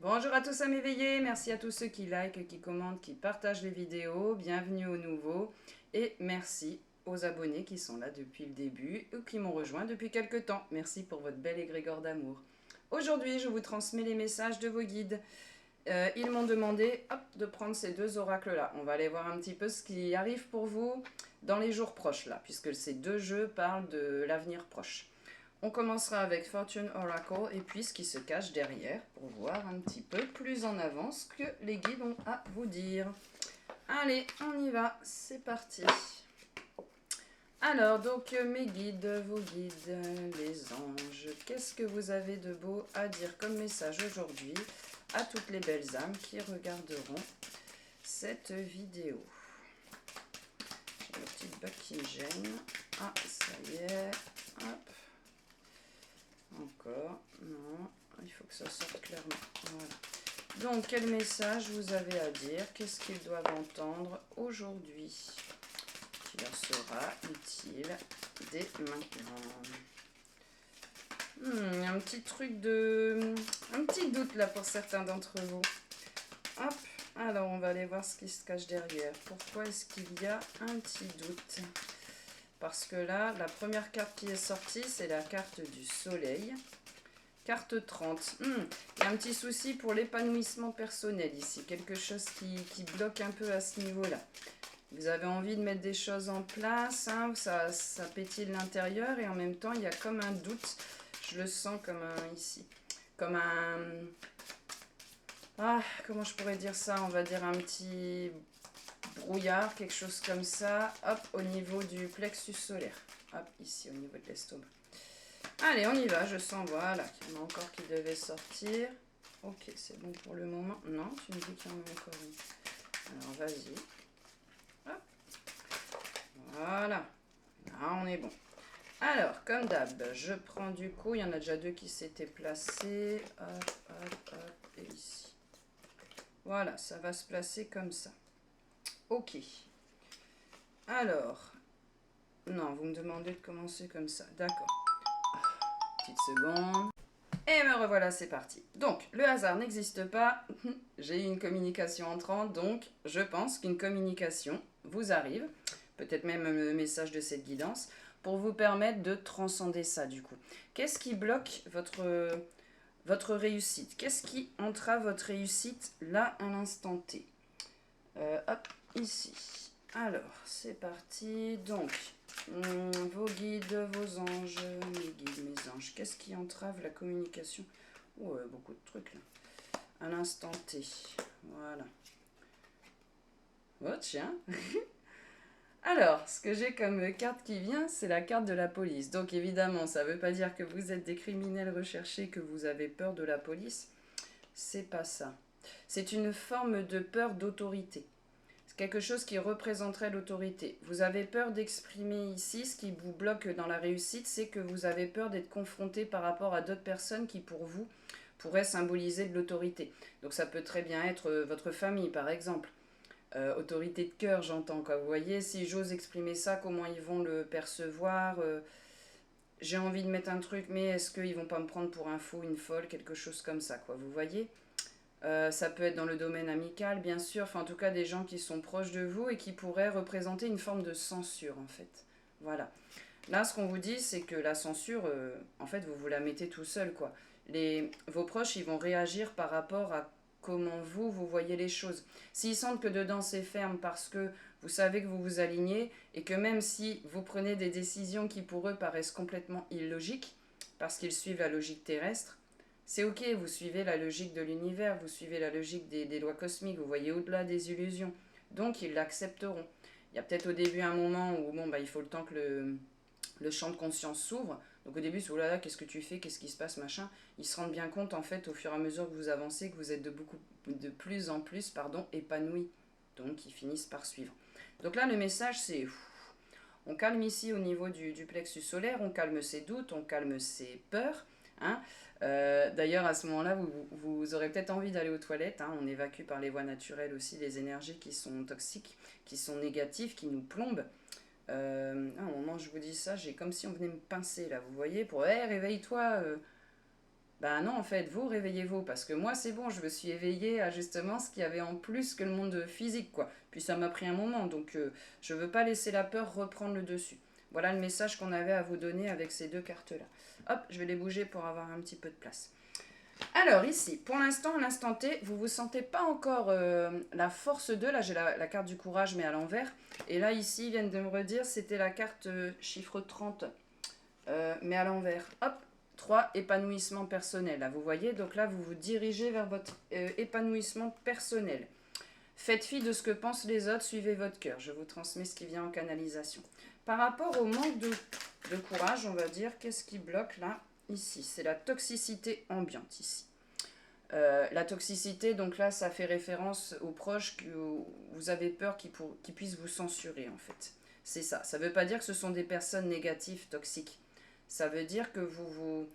Bonjour à tous à m'éveiller, merci à tous ceux qui likent, qui commentent, qui partagent les vidéos, bienvenue aux nouveaux et merci aux abonnés qui sont là depuis le début ou qui m'ont rejoint depuis quelques temps. Merci pour votre bel égrégore d'amour. Aujourd'hui, je vous transmets les messages de vos guides. Ils m'ont demandé de prendre ces deux oracles-là. On va aller voir un petit peu ce qui arrive pour vous dans les jours proches, là, puisque ces deux jeux parlent de l'avenir proche. On commencera avec Fortune Oracle et puis ce qui se cache derrière pour voir un petit peu plus en avance ce que les guides ont à vous dire. Allez, on y va, c'est parti. Alors, donc mes guides, vos guides, les anges, qu'est-ce que vous avez de beau à dire comme message aujourd'hui à toutes les belles âmes qui regarderont cette vidéo? J'ai la petite bague qui me gêne. Ah, ça y est, hop. Encore, non, il faut que ça sorte clairement. Voilà. Donc, quel message vous avez à dire? Qu'est-ce qu'ils doivent entendre aujourd'hui qui leur sera utile dès maintenant? Un petit truc de... un petit doute là pour certains d'entre vous. Hop, alors on va aller voir ce qui se cache derrière. Pourquoi est-ce qu'il y a un petit doute? Parce que là, la première carte qui est sortie, c'est la carte du soleil. Carte 30. Il y a un petit souci pour l'épanouissement personnel ici. Quelque chose qui bloque un peu à ce niveau-là. Vous avez envie de mettre des choses en place. Hein, ça pétille l'intérieur et en même temps, il y a comme un doute. Je le sens comme un ici. Comme un... Ah, comment je pourrais dire ça? On va dire un petit brouillard, quelque chose comme ça. Hop, au niveau du plexus solaire. Hop, ici, au niveau de l'estomac. Allez, on y va, je sens, voilà, qu'il y en a encore qui devaient sortir. Ok, c'est bon pour le moment. Non, tu me dis qu'il y en a encore une. Alors, vas-y. Hop. Voilà. Là, on est bon. Alors, comme d'hab, je prends du coup, il y en a déjà deux qui s'étaient placés. Hop, hop, hop, et ici. Voilà, ça va se placer comme ça. Ok. Alors, non, vous me demandez de commencer comme ça. D'accord. Petite seconde. Et me revoilà, c'est parti. Donc, le hasard n'existe pas. J'ai eu une communication entrante, donc je pense qu'une communication vous arrive, peut-être même le message de cette guidance, pour vous permettre de transcender ça du coup. Qu'est-ce qui bloque votre réussite? Qu'est-ce qui entrave votre réussite là à l'instant T? Hop, ici. Alors, c'est parti. Donc, vos guides, vos anges, mes guides, mes anges. Qu'est-ce qui entrave la communication? Oh, beaucoup de trucs là. À l'instant T. Voilà. Oh, tiens. Alors, ce que j'ai comme carte qui vient, c'est la carte de la police. Donc, évidemment, ça ne veut pas dire que vous êtes des criminels recherchés, que vous avez peur de la police. C'est pas ça. C'est une forme de peur d'autorité. C'est quelque chose qui représenterait l'autorité. Vous avez peur d'exprimer ici, ce qui vous bloque dans la réussite, c'est que vous avez peur d'être confronté par rapport à d'autres personnes qui, pour vous, pourraient symboliser de l'autorité. Donc ça peut très bien être votre famille, par exemple. Autorité de cœur, j'entends. Vous voyez, si j'ose exprimer ça, comment ils vont le percevoir j'ai envie de mettre un truc, mais est-ce qu'ils vont pas me prendre pour un fou, une folle, quelque chose comme ça, quoi. Vous voyez ça peut être dans le domaine amical, bien sûr. Enfin, en tout cas, des gens qui sont proches de vous et qui pourraient représenter une forme de censure, en fait. Voilà. Là, ce qu'on vous dit, c'est que la censure, en fait, vous la mettez tout seul, quoi. Vos proches, ils vont réagir par rapport à comment vous voyez les choses. S'ils sentent que dedans c'est ferme parce que vous savez que vous vous alignez et que même si vous prenez des décisions qui pour eux paraissent complètement illogiques, parce qu'ils suivent la logique terrestre, c'est ok, vous suivez la logique de l'univers, vous suivez la logique des lois cosmiques, vous voyez au-delà des illusions. Donc ils l'accepteront. Il y a peut-être au début un moment où bon, il faut le temps que le champ de conscience s'ouvre. Donc au début, c'est oh là là, qu'est-ce que tu fais, qu'est-ce qui se passe, machin. Ils se rendent bien compte en fait au fur et à mesure que vous avancez que vous êtes de plus en plus épanouis. Donc ils finissent par suivre. Donc là, le message c'est on calme ici au niveau du plexus solaire, on calme ses doutes, on calme ses peurs. Hein. D'ailleurs, à ce moment-là, vous aurez peut-être envie d'aller aux toilettes. Hein. On évacue par les voies naturelles aussi les énergies qui sont toxiques, qui sont négatives, qui nous plombent. À un moment, je vous dis ça, j'ai comme si on venait me pincer là, vous voyez, pour hey, réveille-toi. Ben non, en fait, vous, réveillez-vous, parce que moi, c'est bon, je me suis éveillée à justement ce qu'il y avait en plus que le monde physique, quoi. Puis ça m'a pris un moment, donc je veux pas laisser la peur reprendre le dessus. Voilà le message qu'on avait à vous donner avec ces deux cartes-là. Hop, je vais les bouger pour avoir un petit peu de place. Alors ici, pour l'instant, à l'instant T, vous ne vous sentez pas encore la force 2. Là, j'ai la carte du courage, mais à l'envers. Et là, ici, ils viennent de me redire, c'était la carte chiffre 30, mais à l'envers. Hop, 3, épanouissement personnel. Là, vous voyez, donc là, vous vous dirigez vers votre épanouissement personnel. Faites fi de ce que pensent les autres, suivez votre cœur. Je vous transmets ce qui vient en canalisation. Par rapport au manque de courage, on va dire, qu'est-ce qui bloque là? Ici, c'est la toxicité ambiante ici. La toxicité, donc là, ça fait référence aux proches que vous avez peur qu'ils puissent vous censurer, en fait. C'est ça. Ça ne veut pas dire que ce sont des personnes négatives, toxiques. Ça veut dire que vous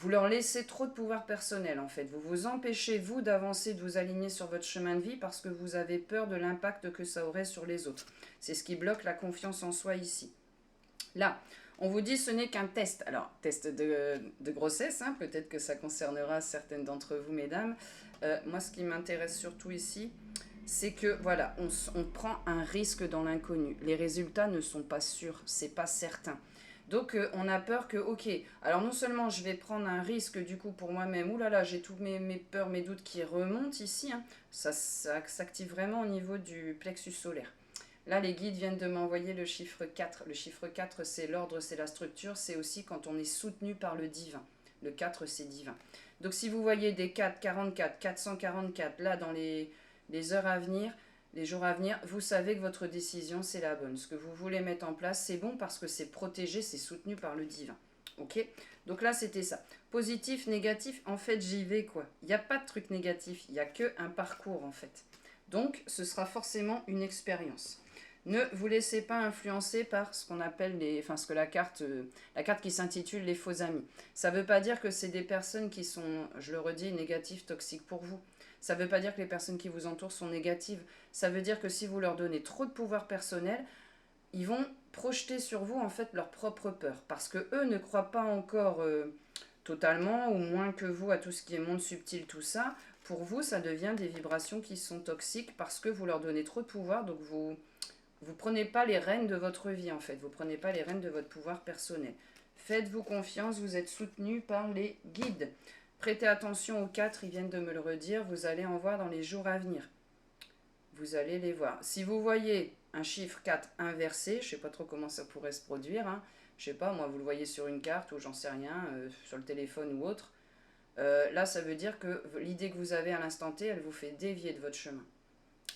leur laissez trop de pouvoir personnel, en fait. Vous vous empêchez, vous, d'avancer, de vous aligner sur votre chemin de vie parce que vous avez peur de l'impact que ça aurait sur les autres. C'est ce qui bloque la confiance en soi ici. Là, on vous dit ce n'est qu'un test. Alors, test de grossesse, hein, peut-être que ça concernera certaines d'entre vous, mesdames. Moi, ce qui m'intéresse surtout ici, c'est que, voilà, on prend un risque dans l'inconnu. Les résultats ne sont pas sûrs, c'est pas certain. Donc, on a peur que, ok, alors non seulement je vais prendre un risque du coup pour moi-même, oulala, j'ai tous mes peurs, mes doutes qui remontent ici, hein, ça s'active vraiment au niveau du plexus solaire. Là, les guides viennent de m'envoyer le chiffre 4. Le chiffre 4, c'est l'ordre, c'est la structure, c'est aussi quand on est soutenu par le divin. Le 4, c'est divin. Donc, si vous voyez des 444, 444, là, dans les heures à venir, les jours à venir, vous savez que votre décision, c'est la bonne. Ce que vous voulez mettre en place, c'est bon parce que c'est protégé, c'est soutenu par le divin. Ok? Donc là, c'était ça. Positif, négatif, en fait, j'y vais, quoi. Il n'y a pas de truc négatif, il n'y a qu'un parcours, en fait. Donc, ce sera forcément une expérience. Ne vous laissez pas influencer par ce qu'on appelle ce que la carte qui s'intitule les faux amis. Ça ne veut pas dire que c'est des personnes qui sont, je le redis, négatives, toxiques pour vous. Ça ne veut pas dire que les personnes qui vous entourent sont négatives. Ça veut dire que si vous leur donnez trop de pouvoir personnel, ils vont projeter sur vous en fait leur propre peur. Parce que eux ne croient pas encore totalement ou moins que vous à tout ce qui est monde subtil, tout ça. Pour vous, ça devient des vibrations qui sont toxiques parce que vous leur donnez trop de pouvoir, donc vous prenez pas les rênes de votre vie en fait, vous prenez pas les rênes de votre pouvoir personnel. Faites-vous confiance, vous êtes soutenu par les guides. Prêtez attention aux 4, ils viennent de me le redire, vous allez en voir dans les jours à venir. Vous allez les voir. Si vous voyez un chiffre 4 inversé, je sais pas trop comment ça pourrait se produire, hein. Je sais pas, moi vous le voyez sur une carte ou j'en sais rien, sur le téléphone ou autre. Là ça veut dire que l'idée que vous avez à l'instant T, elle vous fait dévier de votre chemin.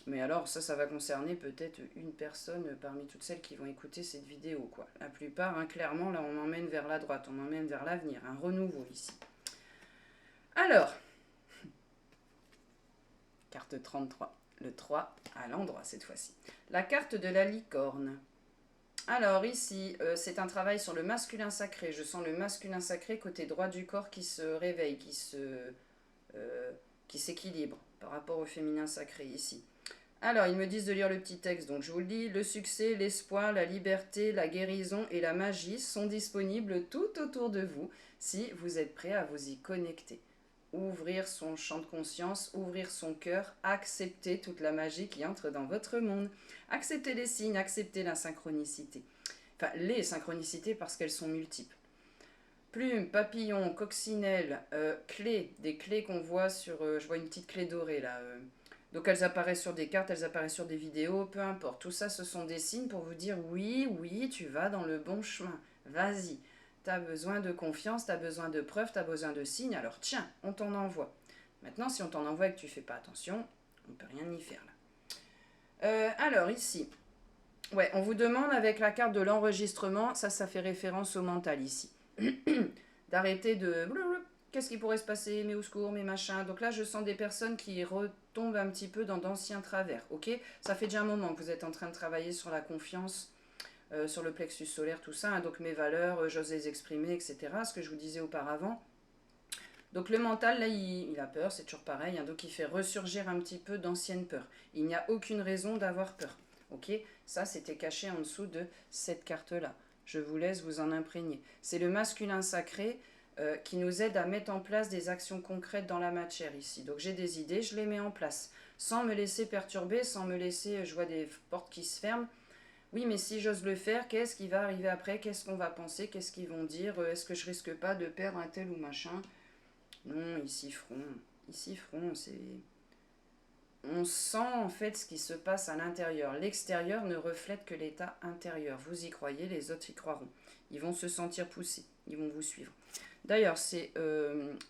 Mais alors, ça va concerner peut-être une personne parmi toutes celles qui vont écouter cette vidéo, quoi. La plupart, hein, clairement, là, on m'emmène vers la droite, on m'emmène vers l'avenir, un renouveau ici. Alors, carte 33, le 3 à l'endroit cette fois-ci. La carte de la licorne. Alors ici, c'est un travail sur le masculin sacré. Je sens le masculin sacré côté droit du corps qui se réveille, qui s'équilibre par rapport au féminin sacré ici. Alors, ils me disent de lire le petit texte, donc je vous le dis, le succès, l'espoir, la liberté, la guérison et la magie sont disponibles tout autour de vous si vous êtes prêt à vous y connecter. Ouvrir son champ de conscience, ouvrir son cœur, accepter toute la magie qui entre dans votre monde. Accepter les signes, accepter la synchronicité. Enfin, les synchronicités parce qu'elles sont multiples. Plumes, papillons, coccinelles, clés, des clés qu'on voit sur... je vois une petite clé dorée là. Donc elles apparaissent sur des cartes, elles apparaissent sur des vidéos, peu importe. Tout ça, ce sont des signes pour vous dire oui, oui, tu vas dans le bon chemin. Vas-y. Tu as besoin de confiance, tu as besoin de preuves, tu as besoin de signes. Alors tiens, on t'en envoie. Maintenant, si on t'en envoie et que tu fais pas attention, on ne peut rien y faire là. Alors ici, ouais, on vous demande avec la carte de l'enregistrement, ça fait référence au mental ici. D'arrêter de... Qu'est-ce qui pourrait se passer, mes au secours, mes machins. Donc là, je sens des personnes qui retombent un petit peu dans d'anciens travers, ok? Ça fait déjà un moment que vous êtes en train de travailler sur la confiance, sur le plexus solaire, tout ça. Hein, donc mes valeurs, j'ose les exprimer, etc. Ce que je vous disais auparavant. Donc le mental, là, il a peur, c'est toujours pareil. Hein, donc il fait ressurgir un petit peu d'anciennes peurs. Il n'y a aucune raison d'avoir peur, ok? Ça, c'était caché en dessous de cette carte-là. Je vous laisse vous en imprégner. C'est le masculin sacré. qui nous aident à mettre en place des actions concrètes dans la matière ici. Donc j'ai des idées, je les mets en place, sans me laisser perturber, sans me laisser, je vois des portes qui se ferment. Oui, mais si j'ose le faire, qu'est-ce qui va arriver après? Qu'est-ce qu'on va penser? Qu'est-ce qu'ils vont dire? Est-ce que je risque pas de perdre un tel ou machin? Non, ici front. Ici front, c'est... On sent en fait ce qui se passe à l'intérieur. L'extérieur ne reflète que l'état intérieur. Vous y croyez, les autres y croiront. Ils vont se sentir poussés, ils vont vous suivre. D'ailleurs, c'est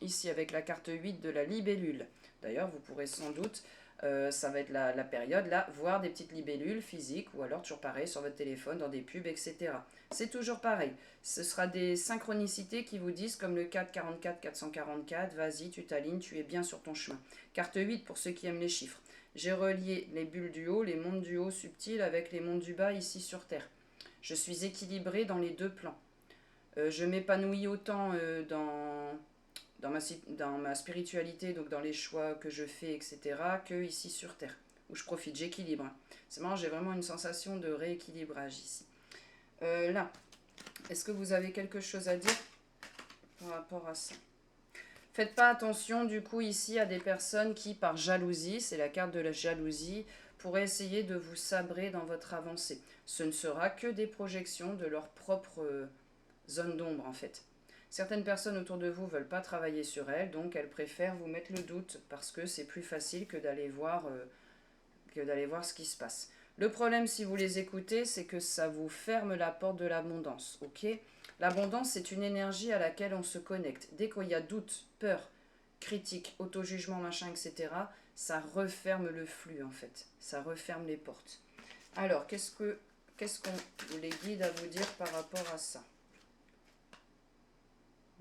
ici avec la carte 8 de la libellule. D'ailleurs, vous pourrez sans doute, ça va être la période là, voir des petites libellules physiques ou alors toujours pareil sur votre téléphone, dans des pubs, etc. C'est toujours pareil. Ce sera des synchronicités qui vous disent, comme le 444, 444, vas-y, tu t'alignes, tu es bien sur ton chemin. Carte 8 pour ceux qui aiment les chiffres. J'ai relié les bulles du haut, les mondes du haut subtils avec les mondes du bas ici sur Terre. Je suis équilibré dans les deux plans. Je m'épanouis autant dans ma spiritualité, donc dans les choix que je fais, etc., que ici sur Terre, où je profite, j'équilibre. C'est marrant, j'ai vraiment une sensation de rééquilibrage ici. Là, est-ce que vous avez quelque chose à dire par rapport à ça? Faites pas attention du coup ici à des personnes qui, par jalousie, c'est la carte de la jalousie, pourraient essayer de vous sabrer dans votre avancée. Ce ne sera que des projections de leur propre zone d'ombre en fait. Certaines personnes autour de vous ne veulent pas travailler sur elles, donc elles préfèrent vous mettre le doute parce que c'est plus facile que d'aller voir ce qui se passe. Le problème si vous les écoutez, c'est que ça vous ferme la porte de l'abondance, ok? L'abondance, c'est une énergie à laquelle on se connecte. Dès qu'il y a doute, peur, critique, auto-jugement, machin, etc., ça referme le flux, en fait. Ça referme les portes. Alors, qu'est-ce qu'on les guide à vous dire par rapport à ça?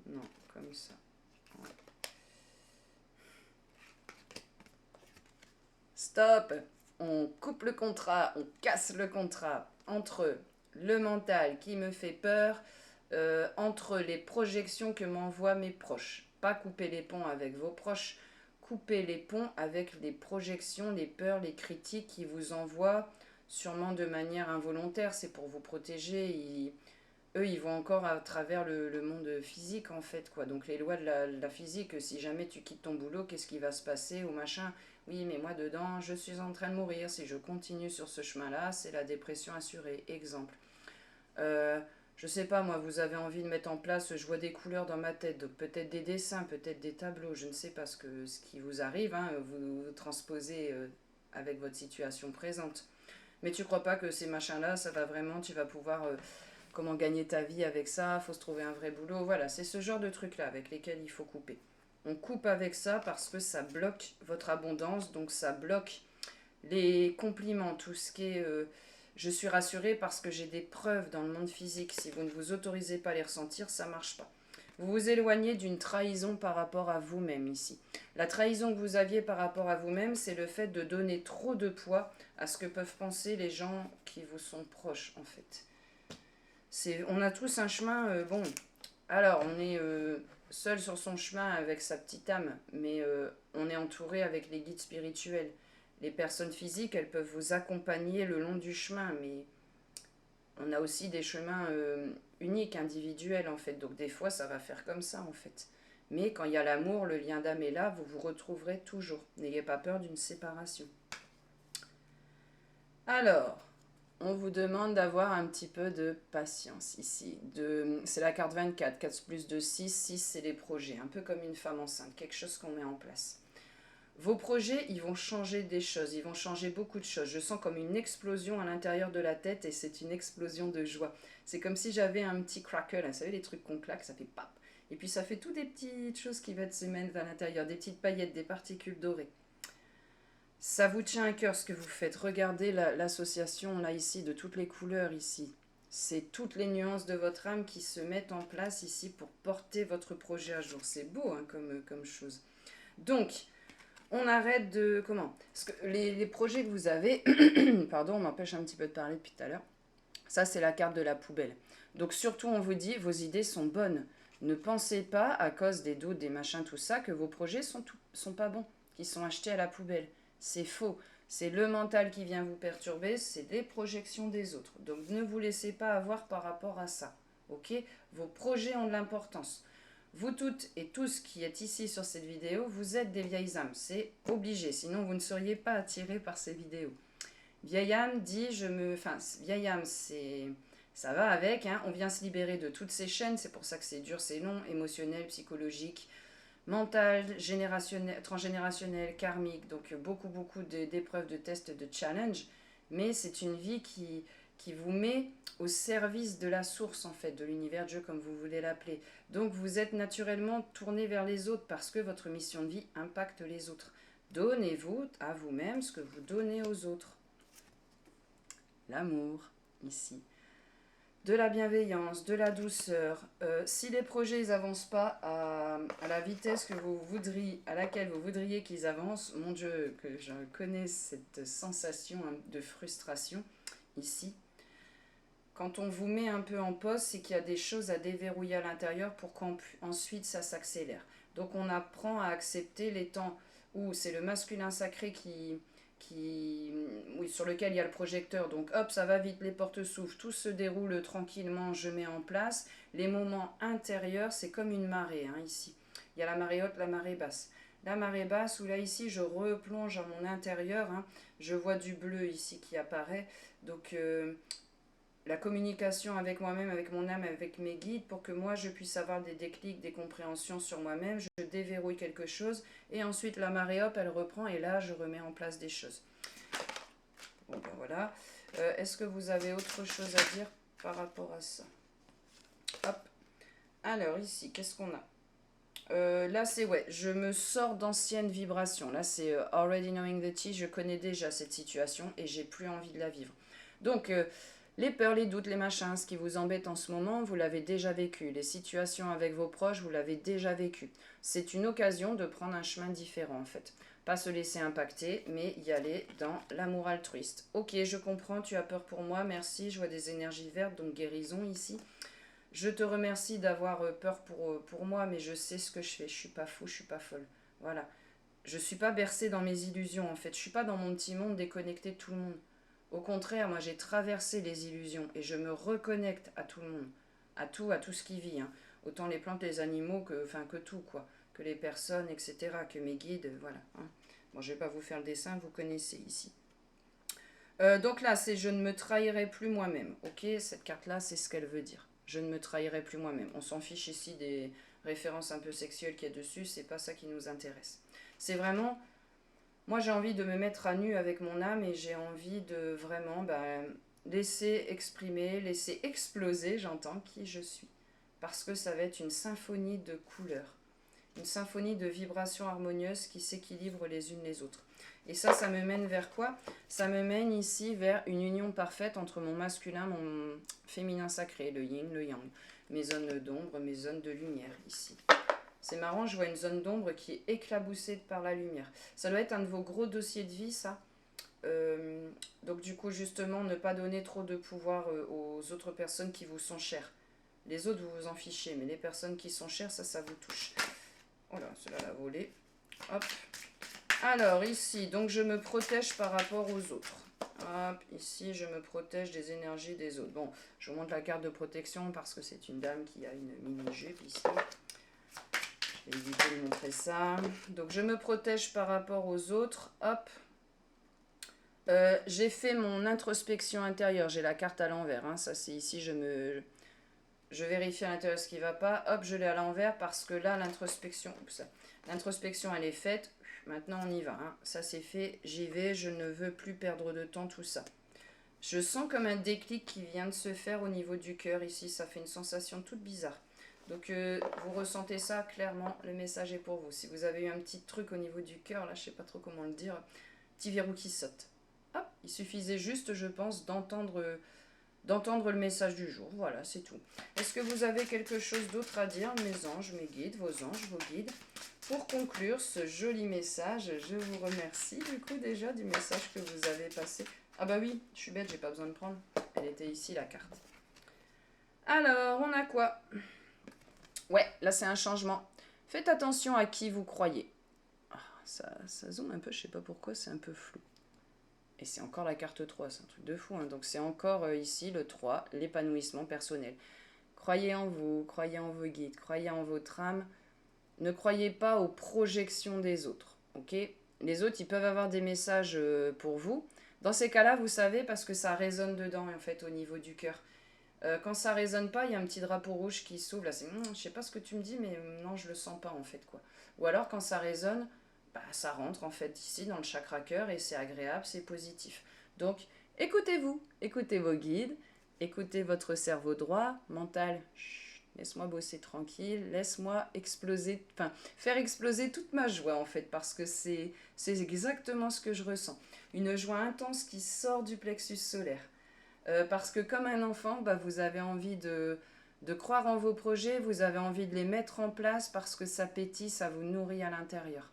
Non, comme ça. Ouais. Stop! On coupe le contrat, on casse le contrat entre le mental qui me fait peur, entre les projections que m'envoient mes proches. Pas couper les ponts avec vos proches, couper les ponts avec les projections, les peurs, les critiques qui vous envoient sûrement de manière involontaire. C'est pour vous protéger. Eux, ils vont encore à travers le monde physique, en fait, quoi. Donc, les lois de la physique, si jamais tu quittes ton boulot, qu'est-ce qui va se passer ou machin. Oui, mais moi, dedans, je suis en train de mourir. Si je continue sur ce chemin-là, c'est la dépression assurée. Exemple. Je sais pas, moi, vous avez envie de mettre en place, je vois des couleurs dans ma tête, donc peut-être des dessins, peut-être des tableaux, je ne sais pas ce qui vous arrive, hein, vous transposez avec votre situation présente. Mais tu crois pas que ces machins-là, ça va vraiment, tu vas pouvoir comment gagner ta vie avec ça, faut se trouver un vrai boulot, voilà, c'est ce genre de trucs-là avec lesquels il faut couper. On coupe avec ça parce que ça bloque votre abondance, donc ça bloque les compliments, tout ce qui est je suis rassurée parce que j'ai des preuves dans le monde physique. Si vous ne vous autorisez pas à les ressentir, ça ne marche pas. Vous vous éloignez d'une trahison par rapport à vous-même ici. La trahison que vous aviez par rapport à vous-même, c'est le fait de donner trop de poids à ce que peuvent penser les gens qui vous sont proches, en fait. On a tous un chemin, bon, alors on est seul sur son chemin avec sa petite âme, mais on est entouré avec les guides spirituels. Les personnes physiques, elles peuvent vous accompagner le long du chemin, mais on a aussi des chemins uniques, individuels en fait. Donc des fois, ça va faire comme ça en fait. Mais quand il y a l'amour, le lien d'âme est là, vous vous retrouverez toujours. N'ayez pas peur d'une séparation. Alors, on vous demande d'avoir un petit peu de patience ici. C'est la carte 24, 4 plus 2, 6. 6, c'est les projets, un peu comme une femme enceinte, quelque chose qu'on met en place. Vos projets, ils vont changer des choses, ils vont changer beaucoup de choses. Je sens comme une explosion à l'intérieur de la tête et c'est une explosion de joie. C'est comme si j'avais un petit crackle, vous savez les trucs qu'on claque, ça fait pap. Et puis ça fait toutes des petites choses qui vont se mettre à l'intérieur, des petites paillettes, des particules dorées. Ça vous tient à cœur ce que vous faites. Regardez l'association là ici, de toutes les couleurs ici. C'est toutes les nuances de votre âme qui se mettent en place ici pour porter votre projet à jour. C'est beau hein, comme chose. Donc, on arrête de... Comment? Parce que les projets que vous avez... Pardon, on m'empêche un petit peu de parler depuis tout à l'heure. Ça, c'est la carte de la poubelle. Donc, surtout, on vous dit, vos idées sont bonnes. Ne pensez pas, à cause des doutes, des machins, tout ça, que vos projets sont pas bons, qu'ils sont achetés à la poubelle. C'est faux. C'est le mental qui vient vous perturber, c'est des projections des autres. Donc, ne vous laissez pas avoir par rapport à ça. Ok? Vos projets ont de l'importance. Vous toutes et tous qui êtes ici sur cette vidéo, vous êtes des vieilles âmes. C'est obligé, sinon vous ne seriez pas attirés par ces vidéos. Vieille âme dit, Enfin, vieille âme, c'est... Ça va avec, hein. On vient se libérer de toutes ces chaînes, c'est pour ça que c'est dur, c'est long, émotionnel, psychologique, mental, générationnel, transgénérationnel, karmique, donc beaucoup d'épreuves, de tests, de challenge, mais c'est une vie qui vous met au service de la source, en fait, de l'univers, Dieu, comme vous voulez l'appeler. Donc vous êtes naturellement tourné vers les autres parce que votre mission de vie impacte les autres. Donnez-vous à vous-même ce que vous donnez aux autres. L'amour, ici. De la bienveillance, de la douceur. Si les projets n'avancent pas à la vitesse que vous voudriez, à laquelle vous voudriez qu'ils avancent, mon Dieu, que je connais cette sensation de frustration ici. Quand on vous met un peu en pause, c'est qu'il y a des choses à déverrouiller à l'intérieur pour qu'ensuite ça s'accélère. Donc on apprend à accepter les temps où c'est le masculin sacré oui, sur lequel il y a le projecteur. Donc hop, ça va vite, les portes s'ouvrent, tout se déroule tranquillement, je mets en place. Les moments intérieurs, c'est comme une marée, hein, ici. Il y a la marée haute, la marée basse. La marée basse, où là, ici, je replonge à mon intérieur. Hein, je vois du bleu ici qui apparaît. Donc, la communication avec moi-même, avec mon âme, avec mes guides, pour que moi, je puisse avoir des déclics, des compréhensions sur moi-même. Je déverrouille quelque chose. Et ensuite, la marée hop, elle reprend. Et là, je remets en place des choses. Bon, ben voilà. Est-ce que vous avez autre chose à dire par rapport à ça? Hop. Alors, ici, qu'est-ce qu'on a? Là, c'est ouais, je me sors d'anciennes vibrations. Là, c'est already knowing the tea. Je connais déjà cette situation et j'ai plus envie de la vivre. Donc, les peurs, les doutes, les machins, ce qui vous embête en ce moment, vous l'avez déjà vécu. Les situations avec vos proches, vous l'avez déjà vécu. C'est une occasion de prendre un chemin différent, en fait. Pas se laisser impacter, mais y aller dans l'amour altruiste. Ok, je comprends, tu as peur pour moi, merci, je vois des énergies vertes, donc guérison ici. Je te remercie d'avoir peur pour moi, mais je sais ce que je fais. Je suis pas fou, je suis pas folle. Voilà. Je suis pas bercée dans mes illusions, en fait. Je suis pas dans mon petit monde déconnecté de tout le monde. Au contraire, moi j'ai traversé les illusions et je me reconnecte à tout le monde, à tout ce qui vit. Hein. Autant les plantes, les animaux, que tout, quoi. Que les personnes, etc. Que mes guides, voilà. Hein. Bon, je vais pas vous faire le dessin, vous connaissez ici. Donc là, c'est je ne me trahirai plus moi-même. Ok, cette carte-là, c'est ce qu'elle veut dire. Je ne me trahirai plus moi-même. On s'en fiche ici des références un peu sexuelles qu'il y a dessus, c'est pas ça qui nous intéresse. C'est vraiment, moi j'ai envie de me mettre à nu avec mon âme et j'ai envie de vraiment laisser exprimer, laisser exploser, j'entends, qui je suis. Parce que ça va être une symphonie de couleurs, une symphonie de vibrations harmonieuses qui s'équilibrent les unes les autres. Et ça me mène vers quoi? Ça me mène ici vers une union parfaite entre mon masculin, mon féminin sacré, le yin, le yang. Mes zones d'ombre, mes zones de lumière ici. C'est marrant, je vois une zone d'ombre qui est éclaboussée par la lumière. Ça doit être un de vos gros dossiers de vie, ça. Donc du coup, justement, ne pas donner trop de pouvoir aux autres personnes qui vous sont chères. Les autres, vous vous en fichez, mais les personnes qui sont chères, ça vous touche. Voilà, cela l'a volé. Hop. Alors, ici, donc je me protège par rapport aux autres. Hop, ici, je me protège des énergies des autres. Bon, je vous montre la carte de protection parce que c'est une dame qui a une mini-jupe ici. Je vais éviter de montrer ça. Donc, je me protège par rapport aux autres. Hop. J'ai fait mon introspection intérieure. J'ai la carte à l'envers. Hein. Ça, c'est ici, je vérifie à l'intérieur ce qui ne va pas. Hop, je l'ai à l'envers parce que là, l'introspection, elle est faite. Maintenant, on y va. Hein. Ça, c'est fait. J'y vais. Je ne veux plus perdre de temps, tout ça. Je sens comme un déclic qui vient de se faire au niveau du cœur. Ici, ça fait une sensation toute bizarre. Donc, vous ressentez ça, clairement, le message est pour vous. Si vous avez eu un petit truc au niveau du cœur, là, je ne sais pas trop comment le dire, petit verrou qui saute. Hop, il suffisait juste, je pense, d'entendre le message du jour. Voilà, c'est tout. Est-ce que vous avez quelque chose d'autre à dire, mes anges, mes guides, vos anges, vos guides? Pour conclure ce joli message, je vous remercie du coup déjà du message que vous avez passé. Ah bah oui, je suis bête, j'ai pas besoin de prendre. Elle était ici, la carte. Alors, on a quoi? Ouais, là c'est un changement. Faites attention à qui vous croyez. Ah, ça zoome un peu, je sais pas pourquoi, c'est un peu flou. Et c'est encore la carte 3, c'est un truc de fou. Hein. Donc c'est encore ici le 3, l'épanouissement personnel. Croyez en vous, croyez en vos guides, croyez en votre âme. Ne croyez pas aux projections des autres, ok? Les autres, ils peuvent avoir des messages pour vous. Dans ces cas-là, vous savez, parce que ça résonne dedans, en fait, au niveau du cœur. Quand ça résonne pas, il y a un petit drapeau rouge qui s'ouvre. Là, c'est je sais pas ce que tu me dis, mais non, je le sens pas, en fait, quoi. Ou alors, quand ça résonne, bah, ça rentre, en fait, ici, dans le chakra cœur, et c'est agréable, c'est positif. Donc, écoutez-vous, écoutez vos guides, écoutez votre cerveau droit, mental, chut, laisse-moi bosser tranquille, laisse-moi exploser, enfin, faire exploser toute ma joie, en fait, parce que c'est exactement ce que je ressens. Une joie intense qui sort du plexus solaire. Parce que comme un enfant, bah, vous avez envie de croire en vos projets, vous avez envie de les mettre en place parce que ça pétille, ça vous nourrit à l'intérieur.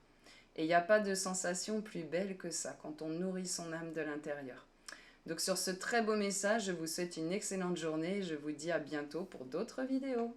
Et il n'y a pas de sensation plus belle que ça, quand on nourrit son âme de l'intérieur. Donc sur ce très beau message, je vous souhaite une excellente journée et je vous dis à bientôt pour d'autres vidéos.